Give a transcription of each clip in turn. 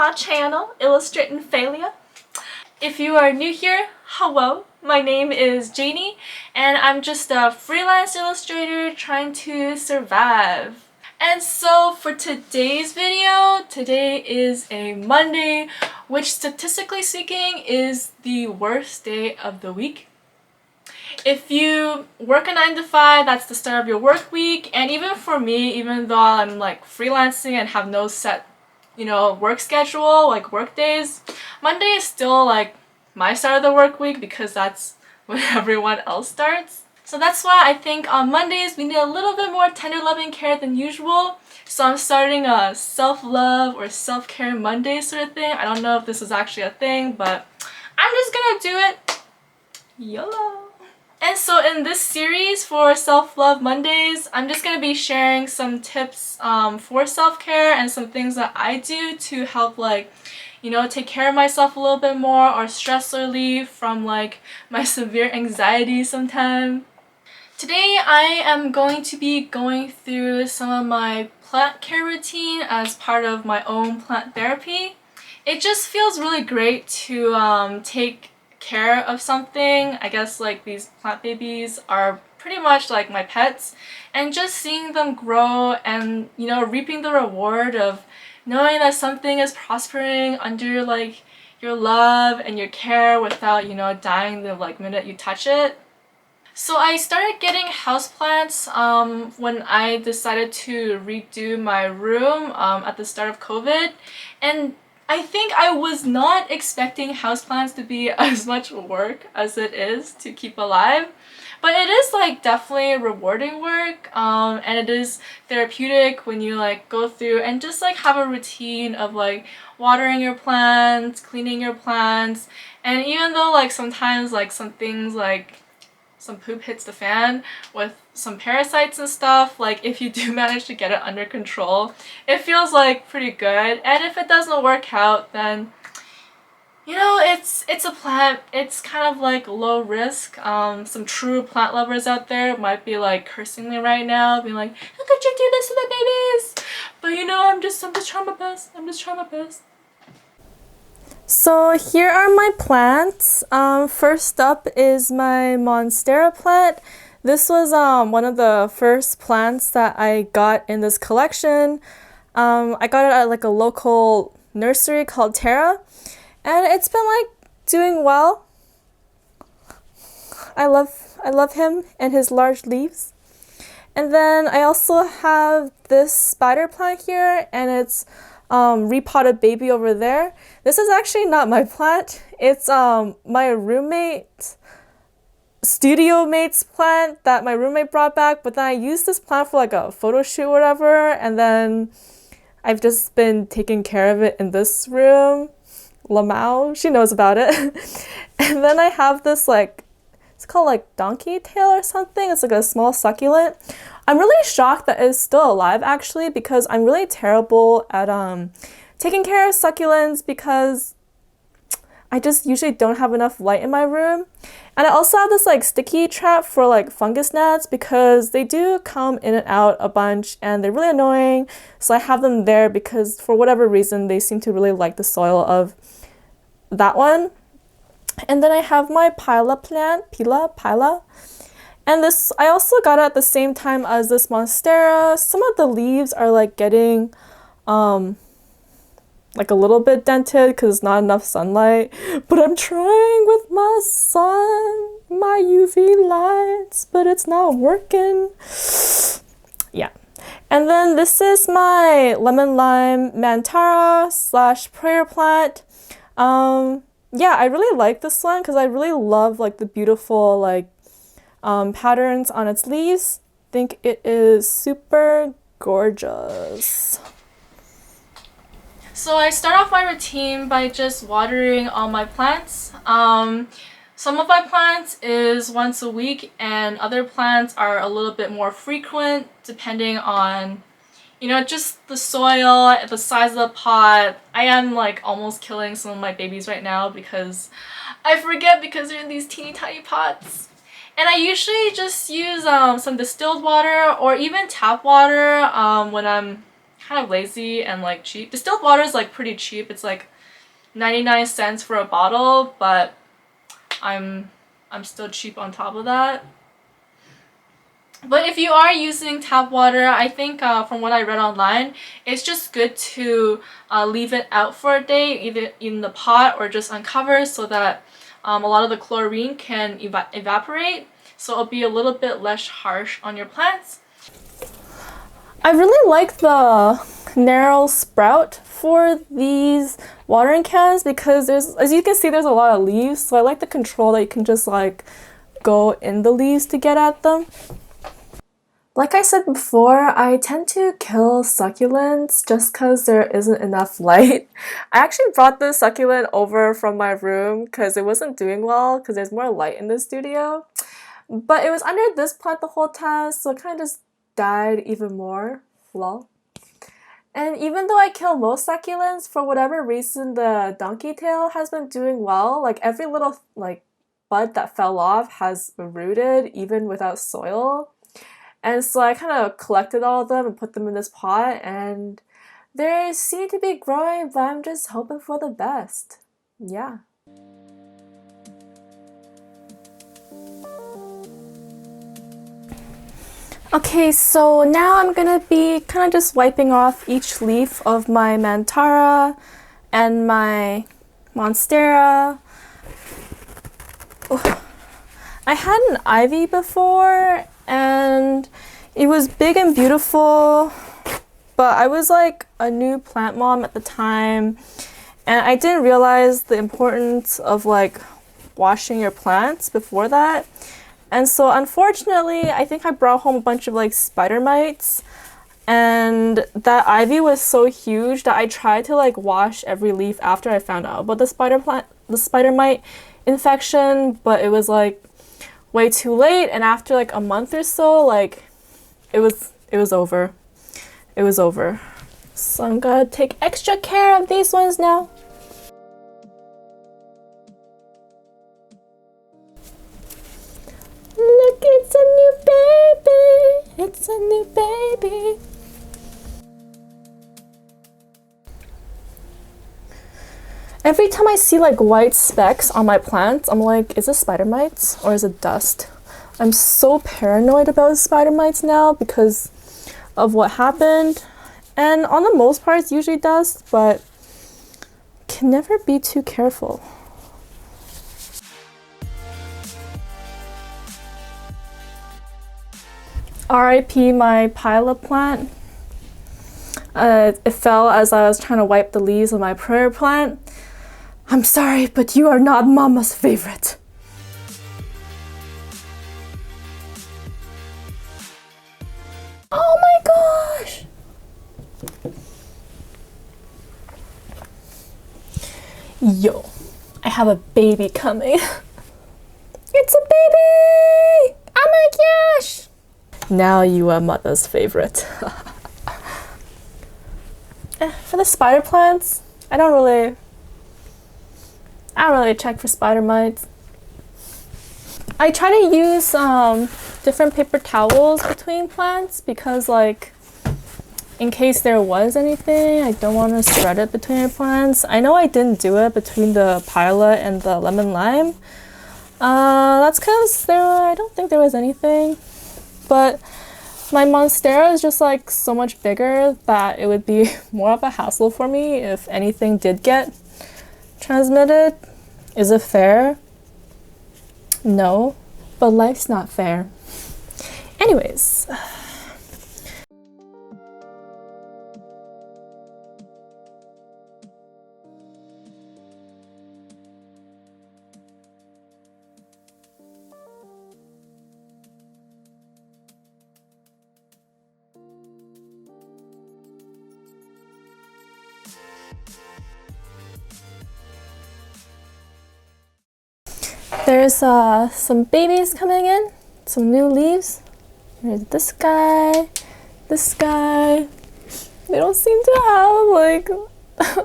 my channel, Illustrating Failure. If you are new here, hello, my name is Janie and I'm just a freelance illustrator trying to survive. And so for today's video, today is a Monday, which statistically speaking is the worst day of the week. If you work a 9 to 5, that's the start of your work week, and even for me, even though I'm like freelancing and have no set, work schedule, like work days, Monday is still like my start of the work week because that's when everyone else starts. So that's why I think on Mondays we need a little bit more tender loving care than usual. So I'm starting a self-love or self-care Monday sort of thing. I don't know if this is actually a thing, but I'm just gonna do it. YOLO! And so in this series for Self-Love Mondays, I'm just going to be sharing some tips for self-care and some things that I do to help take care of myself a little bit more or stress relief from my severe anxiety sometimes. Today I am going to be going through some of my plant care routine as part of my own plant therapy. It just feels really great to take care of something. I guess these plant babies are pretty much like my pets, and just seeing them grow and reaping the reward of knowing that something is prospering under your love and your care without dying the minute you touch it. So I started getting houseplants when I decided to redo my room at the start of COVID, and I think I was not expecting houseplants to be as much work as it is to keep alive, but it is definitely rewarding work, and it is therapeutic when you go through and just have a routine of watering your plants, cleaning your plants, and even though sometimes some things some poop hits the fan with some parasites and stuff, if you do manage to get it under control, it feels pretty good. And if it doesn't work out, then it's a plant. It's kind of low risk. Some true plant lovers out there might be cursing me right now, being like, how could you do this to the babies? But I'm just trying my best. I'm just trying my best. So here are my plants. First up is my Monstera plant. This was one of the first plants that I got in this collection. I got it at a local nursery called Terra, and it's been doing well. I love him and his large leaves. And then I also have this spider plant here, and it's repotted baby over there. This is actually not my plant. It's my studio mate's plant that my roommate brought back, but then I used this plant for a photo shoot or whatever, and then I've just been taking care of it in this room. Lamau, she knows about it. And then I have this it's called donkey tail or something. It's a small succulent. I'm really shocked that it's still alive actually, because I'm really terrible at taking care of succulents because I just usually don't have enough light in my room. And I also have this sticky trap for fungus gnats because they do come in and out a bunch and they're really annoying. So I have them there because for whatever reason they seem to really like the soil of that one. And then I have my Pila plant, Pila. And this, I also got it at the same time as this Monstera. Some of the leaves are getting a little bit dented because not enough sunlight. But I'm trying with my my UV lights, but it's not working. Yeah. And then this is my lemon lime Mantara / prayer plant. Yeah, I really like this one because I really love the beautiful patterns on its leaves. I think it is super gorgeous. So I start off my routine by just watering all my plants. Some of my plants is once a week, and other plants are a little bit more frequent depending on just the soil, the size of the pot. I am almost killing some of my babies right now because I forget because they're in these teeny tiny pots. And I usually just use some distilled water or even tap water when I'm kind of lazy and like cheap. Distilled water is like pretty cheap. It's like 99 cents for a bottle, but I'm still cheap on top of that. But if you are using tap water, I think from what I read online, it's just good to leave it out for a day, either in the pot or just uncover, so that a lot of the chlorine can evaporate, so it'll be a little bit less harsh on your plants. I really like the narrow sprout for these watering cans because as you can see, there's a lot of leaves, so I like the control that you can just like go in the leaves to get at them. Like I said before, I tend to kill succulents just because there isn't enough light. I actually brought this succulent over from my room because it wasn't doing well because there's more light in the studio. But it was under this plant the whole time, so it kind of just died even more. Lol. And even though I kill most succulents, for whatever reason the donkey tail has been doing well. Like every little like bud that fell off has rooted even without soil. And so I kind of collected all of them and put them in this pot, and they seem to be growing, but I'm just hoping for the best. Yeah. Okay, so now I'm gonna be kind of just wiping off each leaf of my Mantara and my Monstera. Ugh. I had an ivy before, and it was big and beautiful, but I was like a new plant mom at the time, and I didn't realize the importance of like washing your plants before that. And so unfortunately, I think I brought home a bunch of like spider mites, and that ivy was so huge that I tried to like wash every leaf after I found out about the spider mite infection, but it was like way too late, and after like a month or so, like it was over. It was over. So I'm gonna take extra care of these ones now. Look, it's a new baby. It's a new baby. Every time I see like white specks on my plants, I'm like, is it spider mites or is it dust? I'm so paranoid about spider mites now because of what happened. And on the most part, it's usually dust, but can never be too careful. RIP my pilot plant. It fell as I was trying to wipe the leaves of my prayer plant. I'm sorry, but you are not Mama's favorite. Oh my gosh! Yo, I have a baby coming. It's a baby! Oh my gosh! Now you are Mother's favorite. For the spider plants, I don't really check for spider mites. I try to use different paper towels between plants because like in case there was anything, I don't want to spread it between your plants. I know I didn't do it between the pilot and the lemon lime. That's because I don't think there was anything. But my Monstera is just like so much bigger that it would be more of a hassle for me if anything did get transmitted. Is it fair? No, but life's not fair. Anyways. There's some babies coming in, some new leaves. There's this guy, this guy. They don't seem to have like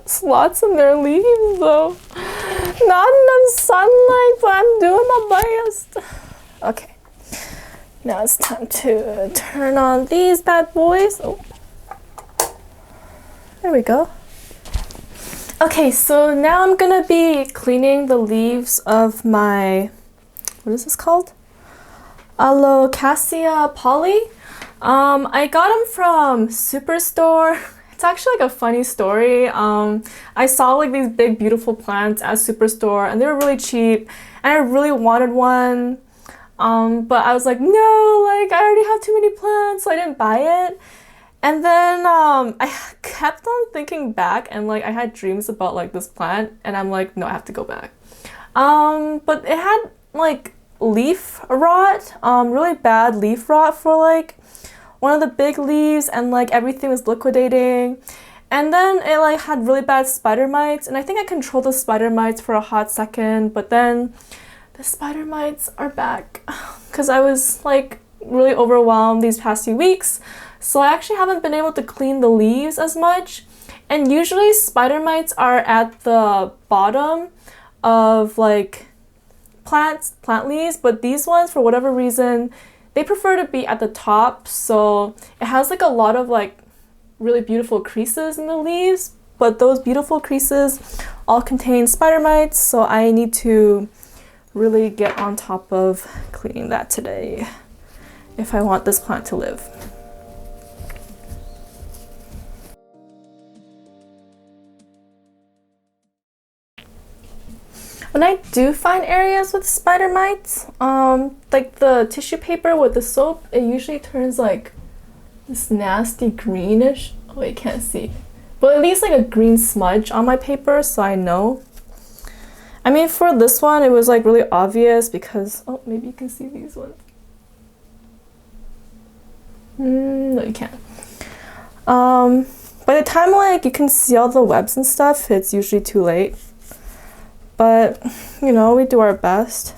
slots in their leaves though. Not enough sunlight, but I'm doing my best. Okay, now it's time to turn on these bad boys. Oh. There we go. Okay, so now I'm gonna be cleaning the leaves of my, what is this called? Alocasia poly. I got them from Superstore. It's actually like a funny story. I saw like these big beautiful plants at Superstore and they were really cheap and I really wanted one. But I was like, no, like I already have too many plants, so I didn't buy it. And then I kept on thinking back and like I had dreams about like this plant and I'm like, no, I have to go back. But it had like leaf rot, really bad leaf rot for like one of the big leaves and like everything was liquidating. And then it like had really bad spider mites and I think I controlled the spider mites for a hot second, but then the spider mites are back because I was like really overwhelmed these past few weeks. So I actually haven't been able to clean the leaves as much. And usually spider mites are at the bottom of like plant leaves, but these ones, for whatever reason, they prefer to be at the top. So it has like a lot of like really beautiful creases in the leaves, but those beautiful creases all contain spider mites. So I need to really get on top of cleaning that today if I want this plant to live. When I do find areas with spider mites, like the tissue paper with the soap, it usually turns like this nasty greenish, oh you can't see, but at least like a green smudge on my paper, so I know. I mean for this one it was like really obvious because, oh maybe you can see these ones. No you can't. By the time like you can see all the webs and stuff, it's usually too late. But, you know, we do our best.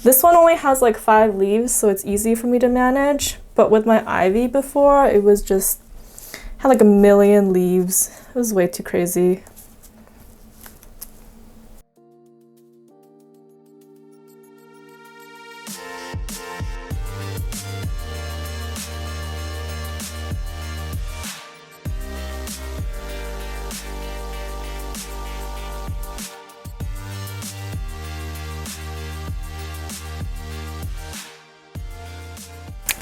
This one only has like 5 leaves, so it's easy for me to manage. But with my ivy before, it was just, had like a million leaves. It was way too crazy.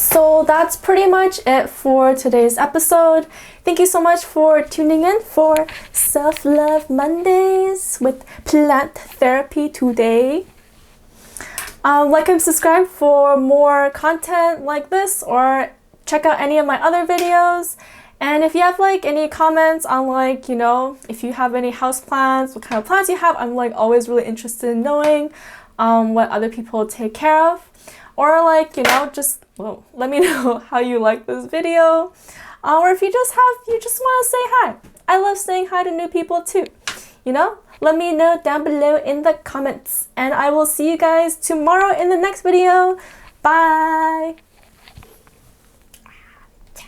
So that's pretty much it for today's episode. Thank you so much for tuning in for Self-Love Mondays with Plant Therapy today. Like and subscribe for more content like this, or check out any of my other videos. And if you have like any comments on like, you know, if you have any house plants, what kind of plants you have, I'm like always really interested in knowing what other people take care of. Or like, you know, just, well, let me know how you like this video. Or if you just want to say hi. I love saying hi to new people too. You know, let me know down below in the comments. And I will see you guys tomorrow in the next video. Bye!